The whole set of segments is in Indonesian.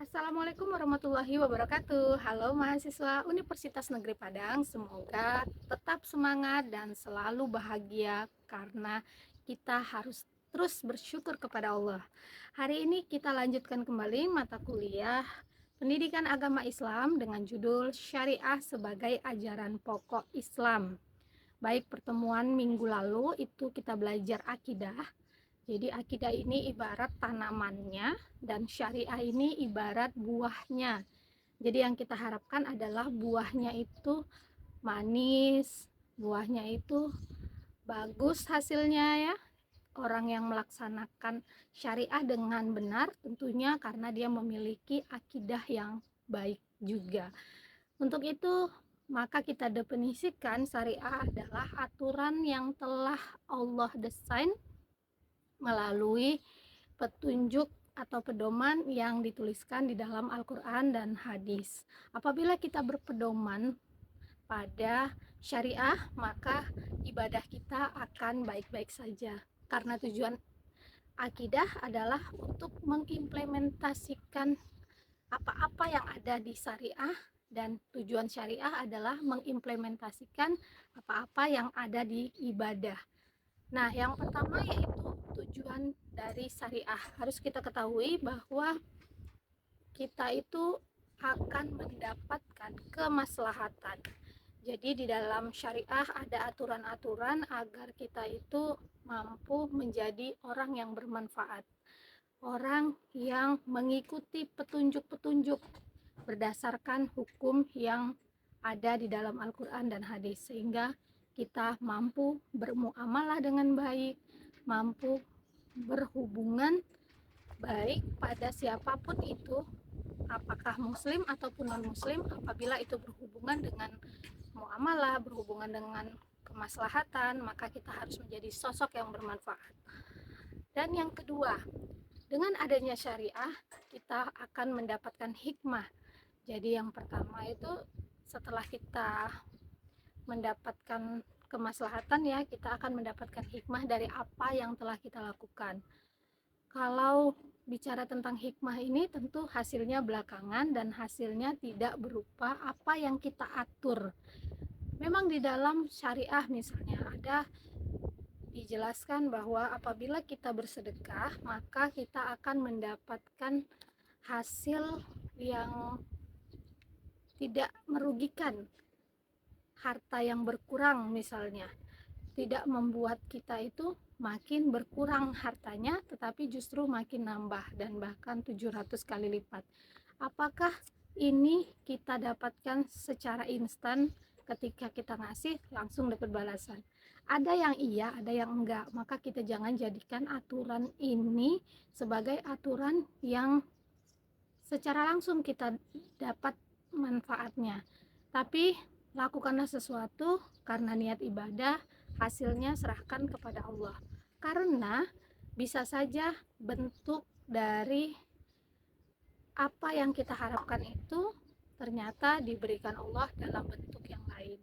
Assalamualaikum warahmatullahi wabarakatuh. Halo mahasiswa Universitas Negeri Padang, semoga tetap semangat dan selalu bahagia karena kita harus terus bersyukur kepada Allah. Hari ini kita lanjutkan kembali mata kuliah Pendidikan Agama Islam dengan judul Syariah sebagai Ajaran Pokok Islam. Baik, pertemuan minggu lalu itu kita belajar akidah. Jadi akidah ini ibarat tanamannya dan syariah ini ibarat buahnya. Jadi yang kita harapkan adalah buahnya itu manis, buahnya itu bagus hasilnya ya. Orang yang melaksanakan syariah dengan benar tentunya karena dia memiliki akidah yang baik juga. Untuk itu maka kita definisikan syariah adalah aturan yang telah Allah desain melalui petunjuk atau pedoman yang dituliskan di dalam Al-Quran dan hadis. Apabila kita berpedoman pada syariah, maka ibadah kita akan baik-baik saja. Karena tujuan akidah adalah untuk mengimplementasikan apa-apa yang ada di syariah, dan tujuan syariah adalah mengimplementasikan apa-apa yang ada di ibadah. Nah, yang pertama yaitu tujuan dari syariah. Harus kita ketahui bahwa kita itu akan mendapatkan kemaslahatan. Jadi di dalam syariah ada aturan-aturan agar kita itu mampu menjadi orang yang bermanfaat. Orang yang mengikuti petunjuk-petunjuk berdasarkan hukum yang ada di dalam Al-Quran dan hadis, sehingga kita mampu bermuamalah dengan baik, mampu berhubungan baik pada siapapun itu, apakah muslim ataupun non muslim. Apabila itu berhubungan dengan muamalah, berhubungan dengan kemaslahatan, maka kita harus menjadi sosok yang bermanfaat. Dan yang kedua, dengan adanya syariah kita akan mendapatkan hikmah. Jadi yang pertama itu setelah kita mendapatkan kemaslahatan ya, kita akan mendapatkan hikmah dari apa yang telah kita lakukan. Kalau bicara tentang hikmah ini tentu hasilnya belakangan dan hasilnya tidak berupa apa yang kita atur. Memang di dalam syariah misalnya ada dijelaskan bahwa apabila kita bersedekah maka kita akan mendapatkan hasil yang tidak merugikan, harta yang berkurang misalnya, tidak membuat kita itu makin berkurang hartanya, tetapi justru makin nambah dan bahkan 700 kali lipat. Apakah ini kita dapatkan secara instan ketika kita ngasih langsung dapat balasan? Ada yang iya, ada yang enggak. Maka kita jangan jadikan aturan ini sebagai aturan yang secara langsung kita dapat manfaatnya, tapi lakukanlah sesuatu karena niat ibadah, hasilnya serahkan kepada Allah. Karena bisa saja bentuk dari apa yang kita harapkan itu ternyata diberikan Allah dalam bentuk yang lain.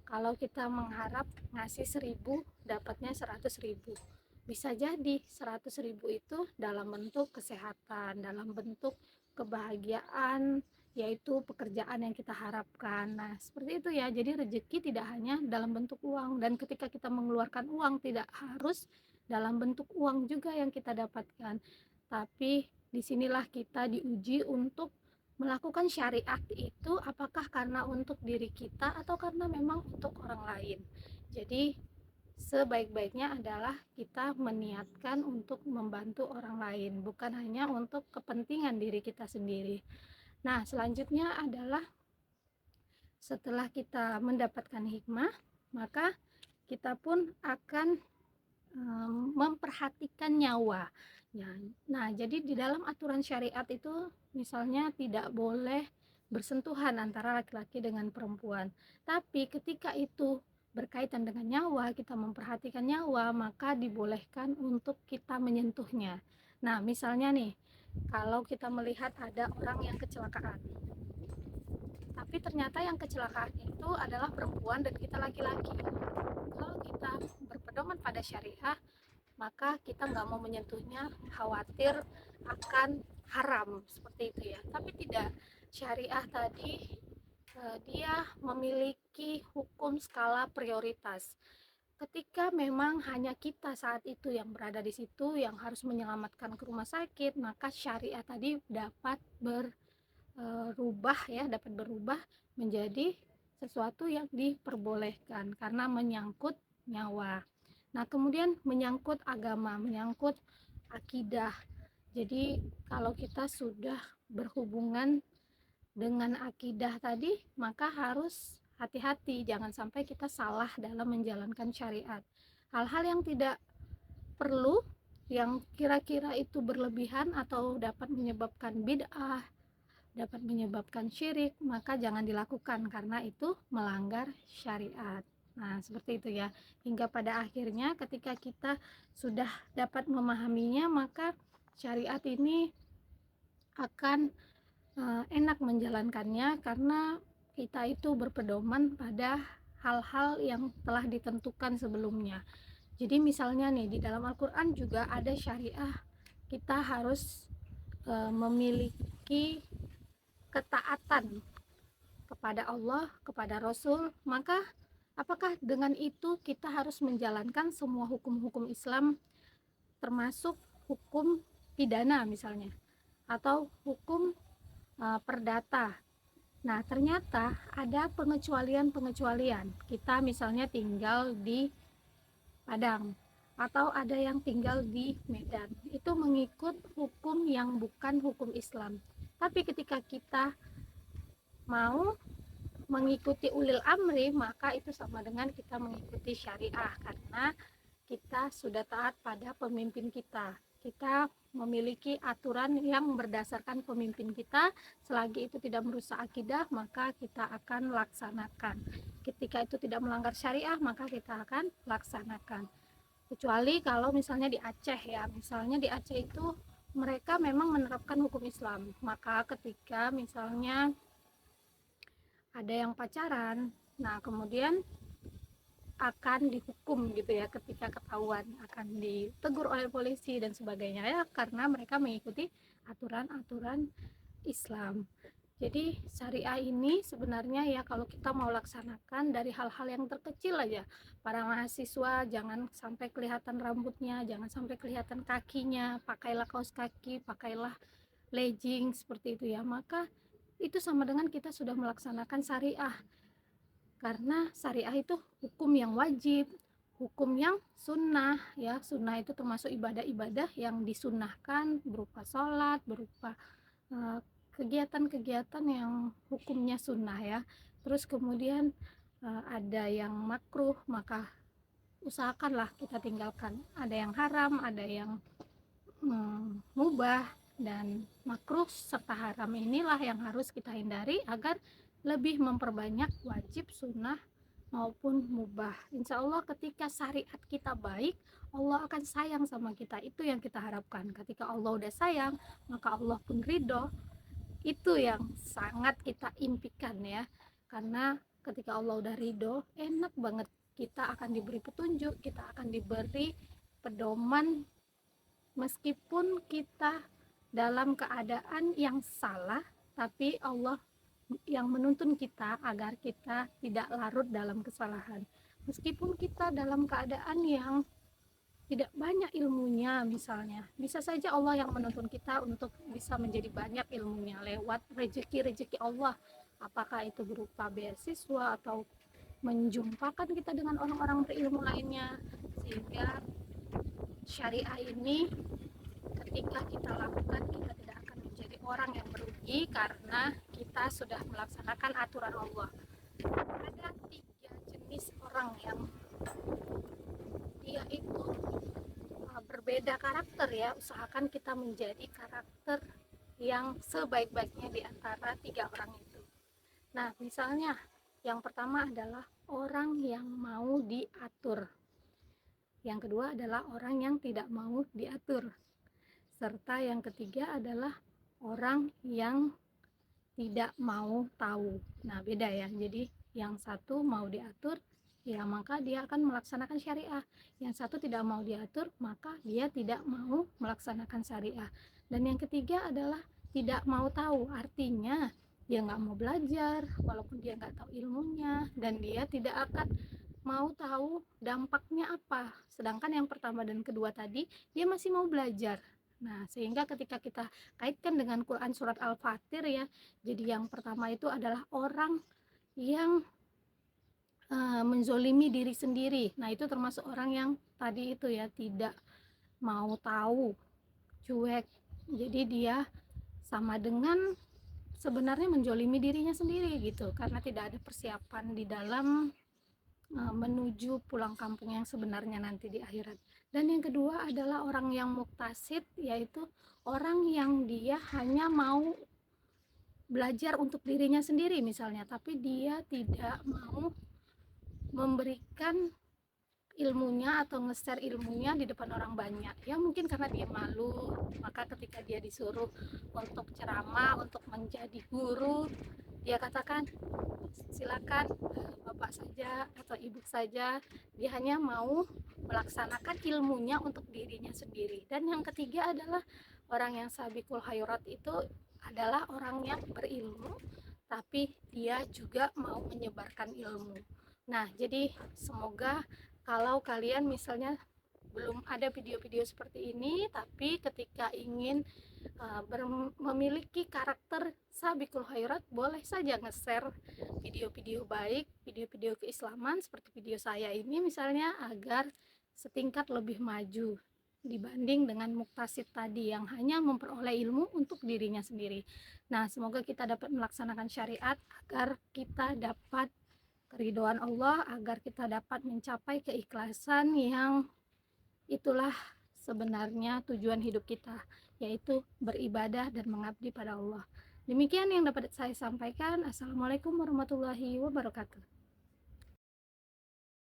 Kalau kita mengharap ngasih 1000 dapatnya 100.000, bisa jadi 100.000 itu dalam bentuk kesehatan, dalam bentuk kebahagiaan, yaitu pekerjaan yang kita harapkan. Nah, seperti itu ya. Jadi rezeki tidak hanya dalam bentuk uang, dan ketika kita mengeluarkan uang tidak harus dalam bentuk uang juga yang kita dapatkan. Tapi disinilah kita diuji untuk melakukan syariat itu apakah karena untuk diri kita atau karena memang untuk orang lain. Jadi sebaik-baiknya adalah kita meniatkan untuk membantu orang lain, bukan hanya untuk kepentingan diri kita sendiri. Nah, selanjutnya adalah setelah kita mendapatkan hikmah, maka kita pun akan memperhatikan nyawa ya. Nah, jadi di dalam aturan syariat itu misalnya tidak boleh bersentuhan antara laki-laki dengan perempuan, tapi ketika itu berkaitan dengan nyawa, kita memperhatikan nyawa, maka dibolehkan untuk kita menyentuhnya. Nah, misalnya nih, kalau kita melihat ada orang yang kecelakaan, tapi ternyata yang kecelakaan itu adalah perempuan dan kita laki-laki. Kalau kita berpedoman pada syariah, maka kita nggak mau menyentuhnya, khawatir akan haram seperti itu ya. Tapi tidak, syariah tadi dia memiliki hukum skala prioritas. Ketika memang hanya kita saat itu yang berada di situ yang harus menyelamatkan ke rumah sakit, maka syariah tadi dapat berubah ya, dapat berubah menjadi sesuatu yang diperbolehkan karena menyangkut nyawa. Nah, kemudian menyangkut agama, menyangkut akidah. Jadi kalau kita sudah berhubungan dengan akidah tadi, maka harus hati-hati, jangan sampai kita salah dalam menjalankan syariat. Hal-hal yang tidak perlu, yang kira-kira itu berlebihan atau dapat menyebabkan bid'ah, dapat menyebabkan syirik, maka jangan dilakukan karena itu melanggar syariat. Nah, seperti itu ya. Hingga pada akhirnya ketika kita sudah dapat memahaminya, maka syariat ini akan enak menjalankannya karena kita itu berpedoman pada hal-hal yang telah ditentukan sebelumnya. Jadi misalnya nih di dalam Al-Qur'an juga ada syariah kita harus memiliki ketaatan kepada Allah, kepada Rasul, maka apakah dengan itu kita harus menjalankan semua hukum-hukum Islam termasuk hukum pidana misalnya atau hukum perdata. Nah, ternyata ada pengecualian-pengecualian. Kita misalnya tinggal di Padang atau ada yang tinggal di Medan. Itu mengikut hukum yang bukan hukum Islam. Tapi ketika kita mau mengikuti ulil amri, maka itu sama dengan kita mengikuti syariah karena kita sudah taat pada pemimpin kita. Kita memiliki aturan yang berdasarkan pemimpin kita. Selagi itu tidak merusak akidah, maka kita akan laksanakan. Ketika itu tidak melanggar syariah, maka kita akan laksanakan. Kecuali kalau misalnya di Aceh ya, misalnya di Aceh itu mereka memang menerapkan hukum Islam. Maka ketika misalnya ada yang pacaran, nah kemudian akan dihukum gitu ya, ketika ketahuan akan ditegur oleh polisi dan sebagainya ya, karena mereka mengikuti aturan-aturan Islam. Jadi syariah ini sebenarnya ya kalau kita mau laksanakan dari hal-hal yang terkecil aja. Para mahasiswa jangan sampai kelihatan rambutnya, jangan sampai kelihatan kakinya, pakailah kaos kaki, pakailah legging seperti itu ya. Maka itu sama dengan kita sudah melaksanakan syariah. Karena syariah itu hukum yang wajib, hukum yang sunnah ya. Sunnah itu termasuk ibadah-ibadah yang disunnahkan berupa sholat, berupa kegiatan-kegiatan yang hukumnya sunnah ya. Terus kemudian ada yang makruh, maka usahakanlah kita tinggalkan. Ada yang haram, ada yang mubah, dan makruh serta haram inilah yang harus kita hindari agar lebih memperbanyak wajib, sunnah maupun mubah. Insya Allah ketika syariat kita baik, Allah akan sayang sama kita. Itu yang kita harapkan. Ketika Allah udah sayang, maka Allah pun ridho. Itu yang sangat kita impikan ya. Karena ketika Allah udah ridho, enak banget. Kita akan diberi petunjuk, kita akan diberi pedoman meskipun kita dalam keadaan yang salah, tapi Allah yang menuntun kita agar kita tidak larut dalam kesalahan. Meskipun kita dalam keadaan yang tidak banyak ilmunya misalnya, bisa saja Allah yang menuntun kita untuk bisa menjadi banyak ilmunya lewat rezeki-rezeki Allah. Apakah itu berupa beasiswa atau menjumpakan kita dengan orang-orang berilmu lainnya, sehingga syariah ini ketika kita lakukan kita tidak akan menjadi orang yang merugi karena kita sudah melaksanakan aturan Allah. Ada 3 jenis orang yang dia itu berbeda karakter ya. Usahakan kita menjadi karakter yang sebaik-baiknya di antara 3 orang itu. Nah, misalnya yang pertama adalah orang yang mau diatur. Yang kedua adalah orang yang tidak mau diatur. Serta yang ketiga adalah orang yang tidak mau tahu. Nah, beda ya. Jadi yang satu mau diatur, ya maka dia akan melaksanakan syariah. Yang satu tidak mau diatur, maka dia tidak mau melaksanakan syariah. Dan yang ketiga adalah tidak mau tahu, artinya dia nggak mau belajar, walaupun dia nggak tahu ilmunya, dan dia tidak akan mau tahu dampaknya apa. Sedangkan yang pertama dan kedua tadi, dia masih mau belajar. Nah, sehingga ketika kita kaitkan dengan Quran surat Al-Fatir ya, jadi yang pertama itu adalah orang yang menzolimi diri sendiri. Nah, itu termasuk orang yang tadi itu ya, tidak mau tahu, cuek. Jadi dia sama dengan sebenarnya menzolimi dirinya sendiri gitu, karena tidak ada persiapan di dalam menuju pulang kampung yang sebenarnya nanti di akhirat. Dan yang kedua adalah orang yang muktasid, yaitu orang yang dia hanya mau belajar untuk dirinya sendiri misalnya, tapi dia tidak mau memberikan ilmunya atau nge-share ilmunya di depan orang banyak. Ya mungkin karena dia malu, maka ketika dia disuruh untuk ceramah, untuk menjadi guru, dia katakan silakan bapak saja atau ibu saja. Dia hanya mau melaksanakan ilmunya untuk dirinya sendiri. Dan yang ketiga adalah orang yang sabiqul khairat, itu adalah orang yang berilmu tapi dia juga mau menyebarkan ilmu. Nah, jadi semoga kalau kalian misalnya belum ada video-video seperti ini, tapi ketika ingin memiliki karakter Sabiqul Khairat, boleh saja nge-share video-video baik, video-video keislaman seperti video saya ini misalnya, agar setingkat lebih maju dibanding dengan muktasid tadi yang hanya memperoleh ilmu untuk dirinya sendiri. Nah, semoga kita dapat melaksanakan syariat agar kita dapat keridhaan Allah, agar kita dapat mencapai keikhlasan yang itulah sebenarnya tujuan hidup kita, yaitu beribadah dan mengabdi pada Allah. Demikian yang dapat saya sampaikan. Assalamualaikum warahmatullahi wabarakatuh.